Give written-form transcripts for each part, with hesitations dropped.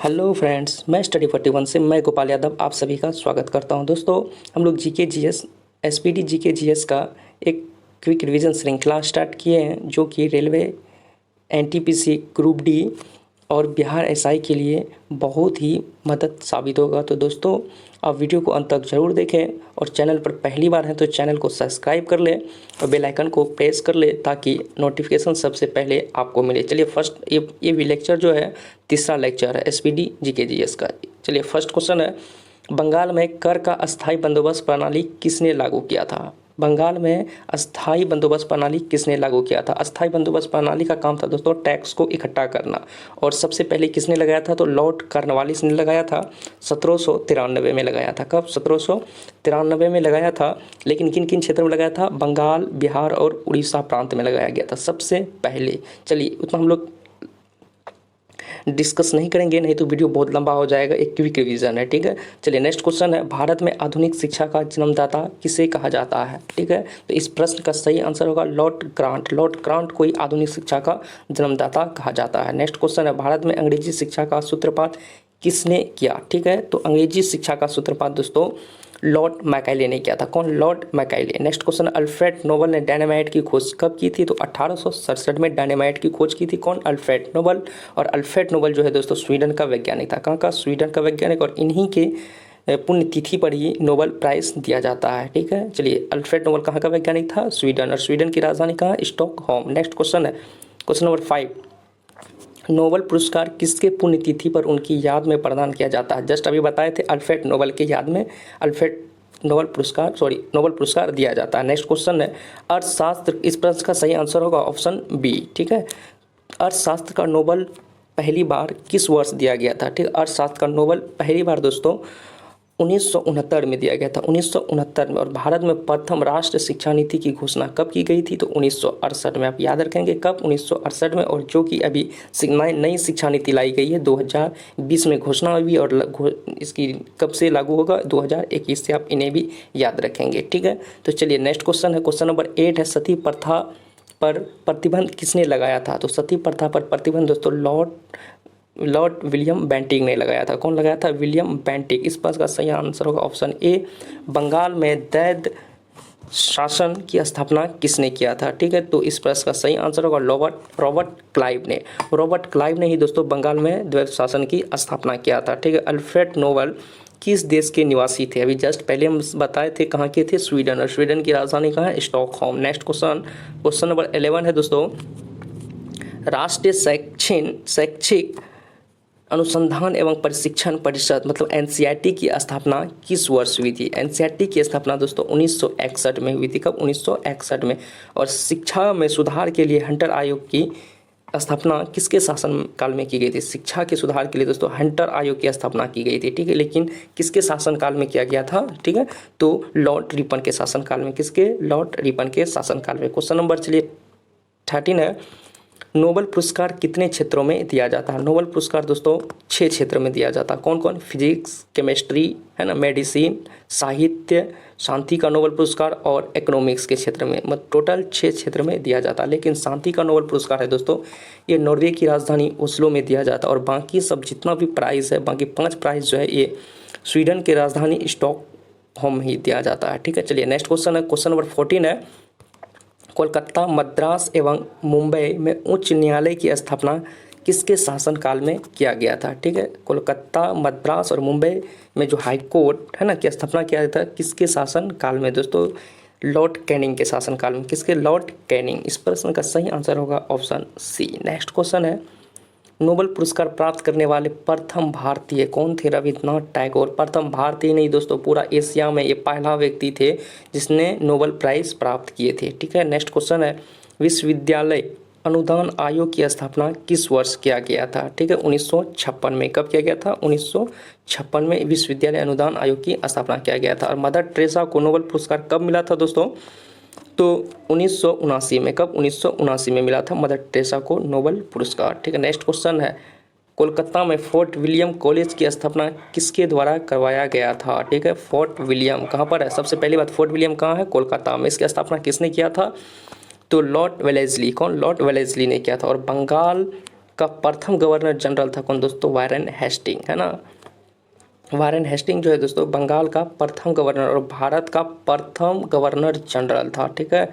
Hello friends, मैं study 41 से मैं गोपाल यादव आप सभी का स्वागत करता हूं। दोस्तों, हम लोग GK GS SPD GK GS का एक क्विक रिवीजन श्रृंखला स्टार्ट किए हैं, जो कि रेलवे, एनटीपीसी, ग्रुप डी और बिहार एसआई के लिए बहुत ही मदद साबित होगा। तो दोस्तों, आप वीडियो को अंत तक ज़रूर देखें और चैनल पर पहली बार हैं तो चैनल को सब्सक्राइब कर लें और बेल आइकन को प्रेस कर लें ताकि नोटिफिकेशन सबसे पहले आपको मिले। चलिए फर्स्ट ये भी लेक्चर जो है तीसरा लेक्चर है एसपीडी जीके जीएस का। चलिए फर्स्ट क्वेश्चन है, बंगाल में कर का अस्थायी बंदोबस्त प्रणाली किसने लागू किया था? बंगाल में अस्थायी बंदोबस्त प्रणाली किसने लागू किया था? अस्थायी बंदोबस्त प्रणाली का काम था दोस्तों टैक्स को इकट्ठा करना, और सबसे पहले किसने लगाया था? तो लॉर्ड कॉर्नवालिस ने लगाया था। 1793 में लगाया था। कब? 1793 में लगाया था। लेकिन किन किन क्षेत्रों में लगाया था? बंगाल, बिहार और उड़ीसा प्रांत में लगाया गया था सबसे पहले। चलिए उतना हम लोग डिस्कस नहीं करेंगे, नहीं तो वीडियो बहुत लंबा हो जाएगा। एक क्विक रिवीजन है, ठीक है। चलिए नेक्स्ट क्वेश्चन है, भारत में आधुनिक शिक्षा का जन्मदाता किसे कहा जाता है? ठीक है, तो इस प्रश्न का सही आंसर होगा लॉर्ड ग्रांट। लॉर्ड ग्रांट को ही आधुनिक शिक्षा का जन्मदाता कहा जाता है। नेक्स्ट क्वेश्चन है, भारत में अंग्रेजी शिक्षा का सूत्रपात किसने किया? ठीक है, तो अंग्रेजी शिक्षा का सूत्रपात दोस्तों लॉर्ड मैकाइले ने किया था। कौन? Lord Macaulay. Next question, Alfred Nobel ने डायनामाइट की खोज कब की थी? तो 1867 में डायनामाइट की खोज की थी। कौन? Alfred Nobel. और अल्फ्रेड नोबल जो है दोस्तों स्वीडन का वैज्ञानिक था। कहाँ का? स्वीडन का वैज्ञानिक, और इन्हीं के पुण्यतिथि पर ही नोबल प्राइज दिया जाता है। ठीक है, चलिए अल्फ्रेड नोबल कहाँ का वैज्ञानिक था? स्वीडन, और स्वीडन की राजधानी कहाँ? स्टॉकहोम। नेक्स्ट क्वेश्चन है, क्वेश्चन नंबर 5, नोबेल पुरस्कार किसके पुण्यतिथि पर उनकी याद में प्रदान किया जाता है? जस्ट अभी बताए थे, अल्फ्रेड नोबेल की याद में नोबेल पुरस्कार दिया जाता है। नेक्स्ट क्वेश्चन है, अर्थशास्त्र, इस प्रश्न का सही आंसर होगा ऑप्शन बी। ठीक है, अर्थशास्त्र का नोबेल पहली बार किस वर्ष दिया गया था? ठीक है, अर्थशास्त्र का नोबेल पहली बार दोस्तों 1969 में दिया गया था। 1969 में। और भारत में प्रथम राष्ट्रीय शिक्षा नीति की घोषणा कब की गई थी? तो 1968 में। आप याद रखेंगे कब? 1968 में। और जो कि अभी नई शिक्षा नीति लाई गई है 2020 में घोषणा हुई, और इसकी कब से लागू होगा? 2021 से। आप इन्हें भी याद रखेंगे, ठीक है। तो चलिए नेक्स्ट क्वेश्चन है, क्वेश्चन नंबर 8 है, सती प्रथा पर प्रतिबंध किसने लगाया था? तो सती प्रथा पर प्रतिबंध दोस्तों लॉर्ड विलियम बेंटिक ने लगाया था। कौन लगाया था? William Bentinck. इस प्रश्न का सही आंसर होगा ऑप्शन ए। बंगाल में दैद शासन की स्थापना किसने किया था? ठीक है, तो इस प्रश्न का सही आंसर होगा रॉबर्ट क्लाइव ने। रॉबर्ट क्लाइव ने ही दोस्तों बंगाल में द्वैध शासन की स्थापना किया था। ठीक है, अल्फ्रेड नोबल किस देश के निवासी थे? अभी जस्ट पहले हम बताए थे कहाँ के थे? स्वीडन, और स्वीडन की राजधानी कहाँ है? स्टॉकहोम। नेक्स्ट क्वेश्चन नंबर 11 है दोस्तों, राष्ट्रीय शैक्षिक अनुसंधान एवं प्रशिक्षण परिषद मतलब एनसीईआरटी की स्थापना किस वर्ष हुई थी? एनसीईआरटी की स्थापना दोस्तों 1961 में हुई थी। कब? 1961 में। और शिक्षा में सुधार के लिए हंटर आयोग की स्थापना किसके शासनकाल में की गई थी? शिक्षा के सुधार के लिए दोस्तों हंटर आयोग की स्थापना की गई थी। ठीक है, लेकिन किसके शासनकाल में किया गया था? ठीक है, तो लॉर्ड रिपन के शासनकाल में। किसके? लॉर्ड रिपन के शासनकाल में। क्वेश्चन नंबर चलिए 13 है, नोबेल पुरस्कार कितने क्षेत्रों में दिया जाता है? नोबेल पुरस्कार दोस्तों 6 क्षेत्र में दिया जाता है। कौन कौन? फिजिक्स, केमिस्ट्री, है ना, मेडिसिन, साहित्य, शांति का नोबेल पुरस्कार और इकोनॉमिक्स के क्षेत्र में। मतलब टोटल 6 क्षेत्र में दिया जाता है। लेकिन शांति का नोबेल पुरस्कार है दोस्तों, ये नॉर्वे की राजधानी ओस्लो में दिया जाता है। और बाकी सब जितना भी प्राइज़ है, बाकी 5 प्राइज़ जो है ये स्वीडन की राजधानी स्टॉकहोम में ही दिया जाता है। ठीक है, चलिए नेक्स्ट क्वेश्चन है, क्वेश्चन नंबर 14 है, कोलकाता, मद्रास एवं मुंबई में उच्च न्यायालय की स्थापना किसके शासनकाल में किया गया था? ठीक है, कोलकाता, मद्रास और मुंबई में जो हाई कोर्ट है ना की स्थापना किया गया था किसके शासनकाल में? दोस्तों लॉर्ड कैनिंग के शासनकाल में। किसके? Lord Canning. इस प्रश्न का सही आंसर होगा ऑप्शन सी। नेक्स्ट क्वेश्चन है, नोबेल पुरस्कार प्राप्त करने वाले प्रथम भारतीय कौन थे? रविन्द्रनाथ टैगोर। प्रथम भारतीय नहीं दोस्तों, पूरा एशिया में ये पहला व्यक्ति थे जिसने नोबेल प्राइज़ प्राप्त किए थे। ठीक है, नेक्स्ट क्वेश्चन है, विश्वविद्यालय अनुदान आयोग की स्थापना किस वर्ष किया गया था? ठीक है, 1956 में। कब किया गया था? 1956 में विश्वविद्यालय अनुदान आयोग की स्थापना किया गया था। और मदर टेरेसा को नोबेल पुरस्कार कब मिला था दोस्तों? तो 1979 में। कब? 1979 में मिला था मदर टेरेसा को नोबेल पुरस्कार। ठीक है, नेक्स्ट क्वेश्चन है, कोलकाता में फोर्ट विलियम कॉलेज की स्थापना किसके द्वारा करवाया गया था? ठीक है, फोर्ट विलियम कहाँ पर है? सबसे पहली बात, फोर्ट विलियम कहाँ है? कोलकाता में। इसकी स्थापना किसने किया था? तो लॉर्ड वेलेस्ली। कौन? लॉर्ड वेलेस्ली ने किया था। और बंगाल का प्रथम गवर्नर जनरल था कौन दोस्तों? वारेन हेस्टिंग, है ना। वारेन हेस्टिंग जो है दोस्तों बंगाल का प्रथम गवर्नर और भारत का प्रथम गवर्नर जनरल था। ठीक है,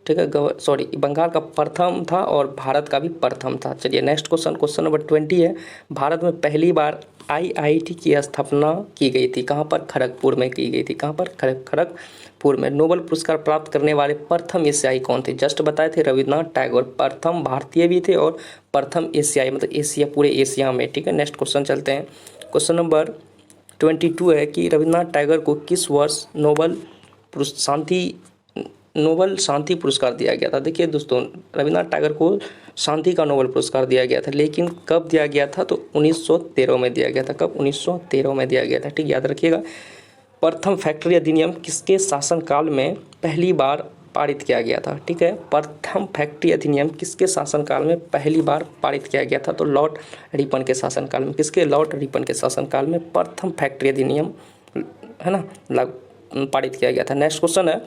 ठीक है, सॉरी, बंगाल का प्रथम था और भारत का भी प्रथम था। चलिए नेक्स्ट क्वेश्चन, क्वेश्चन नंबर 20 है। भारत में पहली बार आईआईटी की स्थापना की गई थी, कहाँ पर? खड़गपुर में की गई थी। कहाँ पर? खड़गपुर में। नोबेल पुरस्कार प्राप्त करने वाले प्रथम एशियाई कौन थे? जस्ट बताए थे, रविन्द्रनाथ टैगोर। प्रथम भारतीय भी थे और प्रथम एशियाई, मतलब एशिया, पूरे एशिया में। ठीक है, नेक्स्ट क्वेश्चन चलते हैं। क्वेश्चन नंबर 22 है कि रविन्द्रनाथ टैगोर को किस वर्ष नोबेल शांति पुरस्कार दिया गया था? देखिए दोस्तों, रविन्द्रनाथ टैगोर को शांति का नोबेल पुरस्कार दिया गया था, लेकिन कब दिया गया था? तो 1913 में दिया गया था। कब? 1913 में दिया गया था। ठीक, याद रखिएगा। प्रथम फैक्ट्री अधिनियम किसके शासनकाल में पहली बार पारित किया गया था? ठीक है, प्रथम फैक्ट्री अधिनियम किसके शासनकाल में पहली बार पारित किया गया था? तो लॉर्ड रिपन के शासनकाल में। किसके? लॉर्ड रिपन के शासनकाल में प्रथम फैक्ट्री अधिनियम, है ना, पारित किया गया था। नेक्स्ट क्वेश्चन है,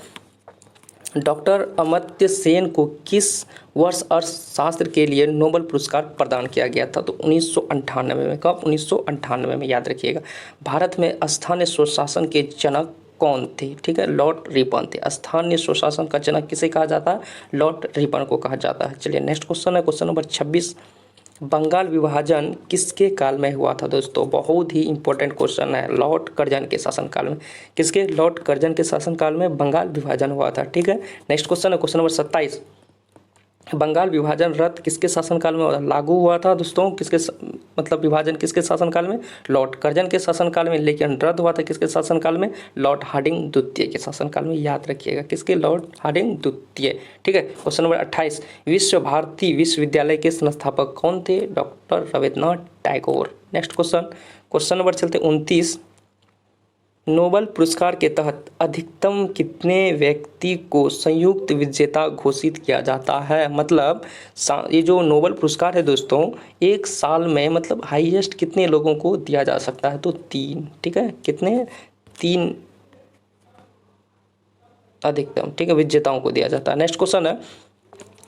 डॉक्टर अमर्त्य सेन को किस वर्ष अर्थशास्त्र के लिए नोबेल पुरस्कार प्रदान किया गया था? तो 1998 में। कब? 1998 में, याद रखिएगा। भारत में स्थानीय स्वशासन के जनक कौन थे? ठीक है, लॉर्ड रिपन थे। स्थानीय स्वशासन का जनक किसे कहा जाता है? लॉर्ड रिपन को कहा जाता है। चलिए नेक्स्ट क्वेश्चन है, क्वेश्चन नंबर 26। बंगाल विभाजन किसके काल में हुआ था? दोस्तों बहुत ही इंपॉर्टेंट क्वेश्चन है। लॉर्ड कर्जन के शासनकाल में। किसके? लॉर्ड कर्जन के शासनकाल में बंगाल विभाजन हुआ था। ठीक है, नेक्स्ट क्वेश्चन है, क्वेश्चन नंबर 27। बंगाल विभाजन रद्द किसके शासनकाल में लागू हुआ था? दोस्तों किसके मतलब विभाजन किसके शासनकाल में? लॉर्ड कर्जन के शासनकाल में, लेकिन रद्द हुआ था किसके शासनकाल में? लॉर्ड हार्डिंग द्वितीय के शासनकाल में। याद रखिएगा, किसके? लॉर्ड हार्डिंग द्वितीय। ठीक है, क्वेश्चन नंबर 28। विश्व भारती विश्वविद्यालय के संस्थापक कौन थे? Doctor Rabindranath Tagore. Next question, question number चलते 29। नोबेल पुरस्कार के तहत अधिकतम कितने व्यक्ति को संयुक्त विजेता घोषित किया जाता है? मतलब ये जो नोबेल पुरस्कार है दोस्तों, एक साल में मतलब हाईएस्ट कितने लोगों को दिया जा सकता है? तो 3। ठीक है, कितने? 3 अधिकतम, ठीक है, विजेताओं को दिया जाता है। नेक्स्ट क्वेश्चन है,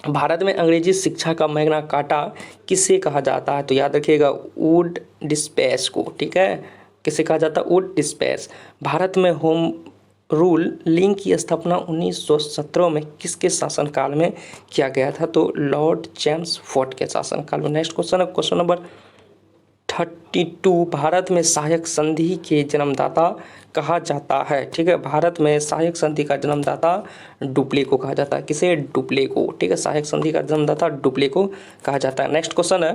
भारत में अंग्रेजी शिक्षा का मैग्ना कार्टा किसे कहा जाता है? तो याद रखिएगा, वुड डिस्पेस को। ठीक है, किसे कहा जाता है? वुड डिस्पेस। भारत में होम रूल लिंग की स्थापना 1917 में किसके शासनकाल में किया गया था? तो लॉर्ड जेम्स फोर्ड के शासनकाल में। नेक्स्ट क्वेश्चन है, क्वेश्चन नंबर 32। भारत में सहायक संधि के जन्मदाता कहा जाता है? ठीक है, भारत में सहायक संधि का जन्मदाता डुप्ले को कहा जाता है। किसे? डुप्ले को। ठीक है, सहायक संधि का जन्मदाता डुप्ले को कहा जाता है। नेक्स्ट क्वेश्चन है,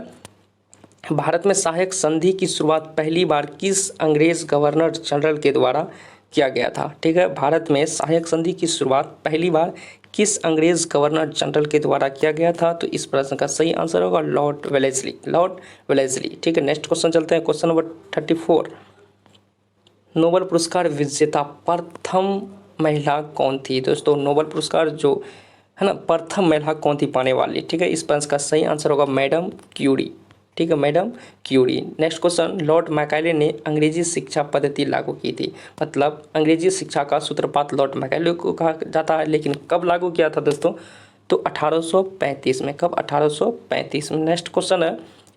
भारत में सहायक संधि की शुरुआत पहली बार किस अंग्रेज गवर्नर जनरल के द्वारा किया गया था? ठीक है, भारत में सहायक संधि की शुरुआत पहली बार किस अंग्रेज गवर्नर जनरल के द्वारा किया गया था? तो इस प्रश्न का सही आंसर होगा लॉर्ड वेलेस्ली। Lord Wellesley. ठीक है, नेक्स्ट क्वेश्चन चलते हैं, क्वेश्चन नंबर 34। नोबेल पुरस्कार विजेता प्रथम महिला कौन थी? दोस्तों नोबेल पुरस्कार जो है ना, प्रथम महिला कौन थी पाने वाली? ठीक है, इस प्रश्न का सही आंसर होगा मैडम क्यूरी। ठीक है, madam Curie. Next question, Lord Macaulay ने अंग्रेजी शिक्षा पद्धति लागू की थी। मतलब अंग्रेजी शिक्षा का सूत्रपात लॉर्ड मैकाले को कहा जाता है, लेकिन कब लागू किया था दोस्तों? तो 1835 में। कब? 1835 में। नेक्स्ट क्वेश्चन है,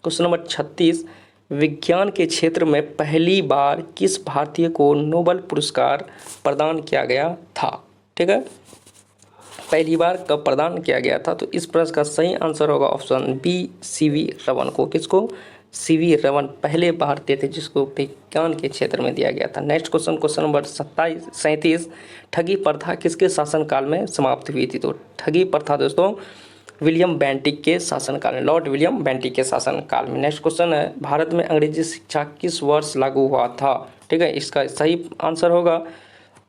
क्वेश्चन नंबर 36। विज्ञान के क्षेत्र में पहली बार किस भारतीय को नोबेल पुरस्कार प्रदान किया गया था? ठीक है, पहली बार कब प्रदान किया गया था? तो इस प्रश्न का सही आंसर होगा ऑप्शन बी, सीवी रमन को। किसको? सीवी रमन पहले भारतीय थे जिसको विज्ञान के क्षेत्र में दिया गया था। Next question, question number 37। ठगी प्रथा किसके शासनकाल में समाप्त हुई थी? तो ठगी प्रथा दोस्तों विलियम बेंटिक के शासनकाल में, लॉर्ड विलियम बेंटिक के शासनकाल में। नेक्स्ट क्वेश्चन है, भारत में अंग्रेजी शिक्षा किस वर्ष लागू हुआ था? ठीक है, इसका सही आंसर होगा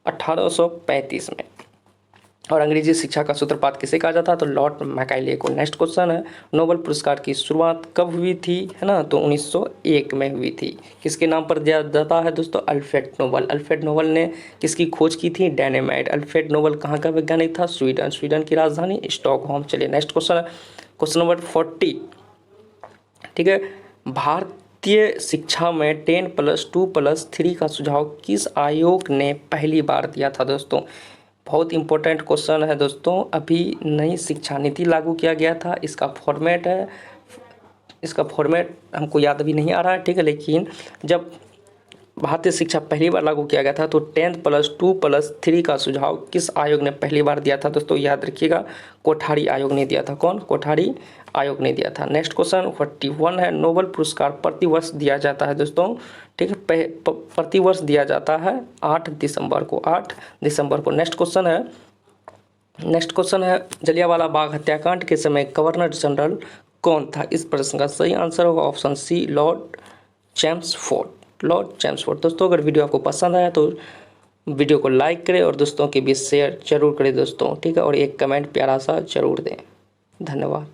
1835 में। और अंग्रेजी शिक्षा का सूत्रपात किसे कहा जाता है? तो लॉर्ड मैकाले को। नेक्स्ट क्वेश्चन है, नोबेल पुरस्कार की शुरुआत कब हुई थी? है ना, तो 1901 में हुई थी। किसके नाम पर दिया जाता है दोस्तों? Alfred Nobel. अल्फ्रेड नोबेल ने किसकी खोज की थी? डायनेमाइट। अल्फ्रेड नोबेल कहाँ का वैज्ञानिक था? स्वीडन। स्वीडन की राजधानी स्टॉकहोम। चलिए नेक्स्ट क्वेश्चन है, क्वेश्चन नंबर 40। ठीक है, भारतीय शिक्षा में 10+2+3 का सुझाव किस आयोग ने पहली बार दिया था? दोस्तों बहुत इंपॉर्टेंट क्वेश्चन है दोस्तों। अभी नई शिक्षा नीति लागू किया गया था, इसका फॉर्मेट है इसका फॉर्मेट हमको याद अभी नहीं आ रहा है, ठीक है। लेकिन जब भारतीय शिक्षा पहली बार लागू किया गया था तो 10+2+3 का सुझाव किस आयोग ने पहली बार दिया था दोस्तों? याद रखिएगा, कोठारी आयोग ने दिया था। कौन? कोठारी आयोग ने दिया था। नेक्स्ट क्वेश्चन 41 है, नोबेल पुरस्कार प्रतिवर्ष दिया जाता है दोस्तों, ठीक है। प्रतिवर्ष दिया जाता है 8 दिसंबर को, 8 दिसंबर को। नेक्स्ट क्वेश्चन है जलियांवाला बाग हत्याकांड के समय गवर्नर जनरल कौन था? इस प्रश्न का सही आंसर होगा ऑप्शन सी, लॉर्ड चैम्सफोर्ड। दोस्तों अगर वीडियो आपको पसंद आया तो वीडियो को लाइक करें और दोस्तों के बीच शेयर जरूर करें दोस्तों, ठीक है। और एक कमेंट प्यारा सा जरूर दें। धन्यवाद।